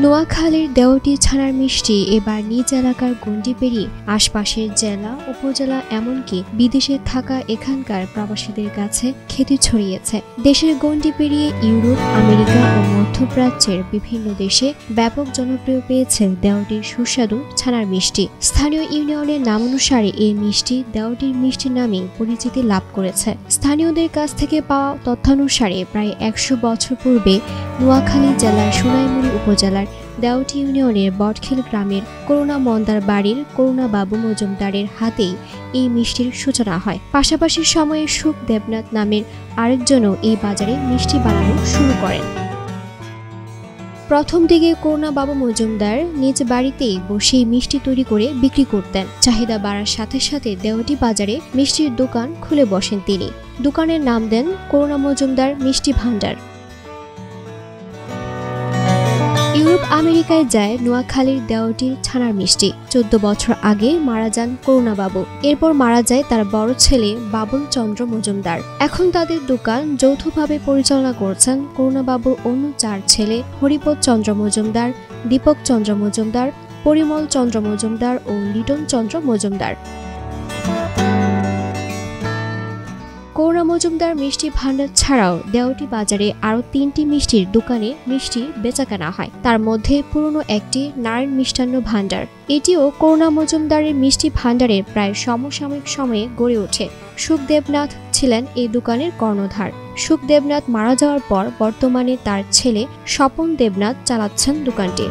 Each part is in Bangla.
নোয়াখালীর দেওটি ছানার মিষ্টি এবার নিজ এলাকার গণ্ডি পেরিয়ে আশপাশের জেলা উপজেলা এমনকি বিদেশে থাকা এখানকার প্রবাসীদের কাছে খ্যাতি ছড়িয়েছে। দেশের গণ্ডি পেরিয়ে ইউরোপ, আমেরিকা ও মধ্যপ্রাচ্যের বিভিন্ন দেশে ব্যাপক জনপ্রিয় পেয়েছে দেওটির সুস্বাদু ছানার মিষ্টি। স্থানীয় ইউনিয়নের নামানুসারে এই মিষ্টি দেওটির মিষ্টি নামে পরিচিতি লাভ করেছে। স্থানীয়দের কাছ থেকে পাওয়া তথ্যানুসারে প্রায় ১০০ বছর পূর্বে নোয়াখালী জেলার সোনাইমুড়ি উপজেলার দেওটি ইউনিয়নের বটখিল গ্রামের করুণা মন্দার বাড়ির করুণা বাবু মজুমদারের হাতেই এই মিষ্টির সূচনা হয়। পাশাপাশি সময়ে সুখ দেবনাথ নামের আরেকজনও এই বাজারে মিষ্টি বানানো শুরু করেন। প্রথম দিকে করুণা বাবু মজুমদার নিজ বাড়িতেই বসেই মিষ্টি তৈরি করে বিক্রি করতেন। চাহিদা বাড়ার সাথে সাথে দেওটি বাজারে মিষ্টির দোকান খুলে বসেন তিনি। দোকানের নাম দেন করুণা মজুমদার মিষ্টি ভান্ডার। ইউরোপ আমেরিকায় যায় নোয়াখালীর দেওটির ছানার মিষ্টি। ১৪ বছর আগে মারা যান করুণাবাবু। এরপর মারা যায় তার বড় ছেলে বাবুল চন্দ্র মজুমদার। এখন তাদের দোকান যৌথভাবে পরিচালনা করছেন করুণাবাবুর অন্য ৪ ছেলে হরিপদ চন্দ্র মজুমদার, দীপক চন্দ্র মজুমদার, পরিমল চন্দ্র মজুমদার ও লিটন চন্দ্র মজুমদার। করুণা মজুমদার মিষ্টি ভান্ডার ছাড়াও দেওটি বাজারে আরও ৩টি মিষ্টির দোকানে মিষ্টি বেচাকেনা হয়। তার মধ্যে পুরনো একটি নারায়ণ মিষ্টান্ন ভান্ডার। এটিও করুণা মজুমদারের মিষ্টি ভান্ডারের প্রায় সমসাময়িক সময়ে গড়ে ওঠে। সুখ দেবনাথ ছিলেন এই দোকানের কর্ণধার। সুখ দেবনাথ মারা যাওয়ার পর বর্তমানে তার ছেলে স্বপন দেবনাথ চালাচ্ছেন দোকানটি।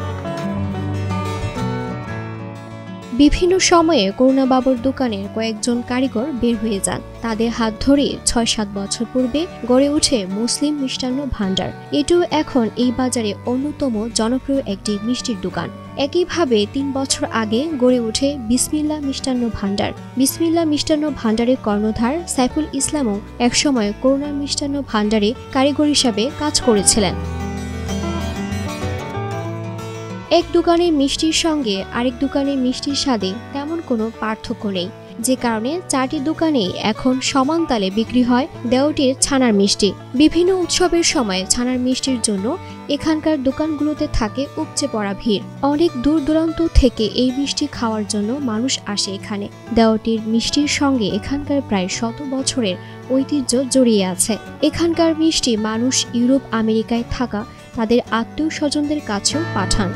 বিভিন্ন সময়ে করুণাবাবুর দোকানের কয়েকজন কারিগর বের হয়ে যান। তাদের হাত ধরে ৬-৭ বছর পূর্বে গড়ে ওঠে মুসলিম মিষ্টান্ন ভান্ডার। এটিও এখন এই বাজারে অন্যতম জনপ্রিয় একটি মিষ্টির দোকান। একইভাবে ৩ বছর আগে গড়ে ওঠে বিসমিল্লাহ মিষ্টান্ন ভান্ডার। বিসমিল্লাহ মিষ্টান্ন ভান্ডারের কর্ণধার সাইফুল ইসলামও একসময় করুণা মিষ্টান্ন ভান্ডারে কারিগর হিসাবে কাজ করেছিলেন। এক দোকানের মিষ্টির সঙ্গে আরেক দোকানের মিষ্টির স্বাদে তেমন কোনো পার্থক্য নেই, যে কারণে ৪টি দোকানেই এখন সমান তালে বিক্রি হয় দেওটির ছানার মিষ্টি। বিভিন্ন উৎসবের সময় ছানার মিষ্টির জন্য এখানকার দোকানগুলোতে থাকে উপচে পড়া ভিড়। অনেক দূর দূরান্ত থেকে এই মিষ্টি খাওয়ার জন্য মানুষ আসে এখানে। দেওটির মিষ্টির সঙ্গে এখানকার প্রায় ১০০ বছরের ঐতিহ্য জড়িয়ে আছে। এখানকার মিষ্টি মানুষ ইউরোপ আমেরিকায় থাকা তাদের আত্মীয় স্বজনদের কাছেও পাঠান।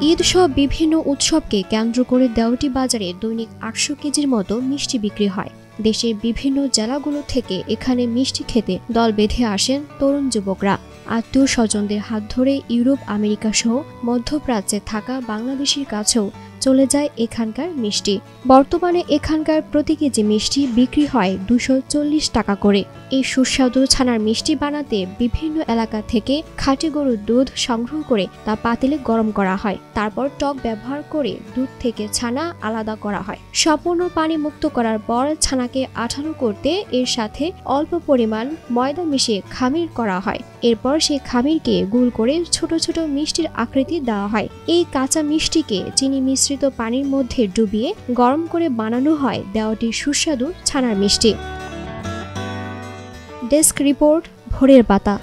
ঈদ সহ বিভিন্ন উৎসবকে কেন্দ্র করে দেওটি বাজারে দৈনিক ৮০০ কেজির মতো মিষ্টি বিক্রি হয়। দেশের বিভিন্ন জেলাগুলো থেকে এখানে মিষ্টি খেতে দল বেঁধে আসেন তরুণ যুবকরা। আত্মীয় স্বজনদের হাত ধরে ইউরোপ আমেরিকা সহ মধ্যপ্রাচ্যে থাকা বাংলাদেশের কাছেও চলে যায় এখানকার মিষ্টি। বর্তমানে এখানকার প্রতি কেজি মিষ্টি বিক্রি হয় ২৪০ টাকা করে। এই সুস্বাদু ছানার মিষ্টি বানাতে বিভিন্ন এলাকা থেকে খাঁটি গরুর দুধ সংগ্রহ করে তা পাতিলে গরম করা হয়। তারপর টক ব্যবহার করে দুধ থেকে ছানা আলাদা করা হয়। সম্পূর্ণ পানি মুক্ত করার পর ছানাকে আঠালো করতে এর সাথে অল্প পরিমাণ ময়দা মিশিয়ে খামির করা হয়। এরপর সেই খামিরকে গুল করে ছোট ছোট মিষ্টির আকৃতি দেওয়া হয়। এই কাঁচা মিষ্টিকে চিনি মিশ্রিত পানির মধ্যে ডুবিয়ে গরম করে বানানো হয় দেওটির সুস্বাদু ছানার মিষ্টি। ডেস্ক রিপোর্ট, ভোরের পাতা।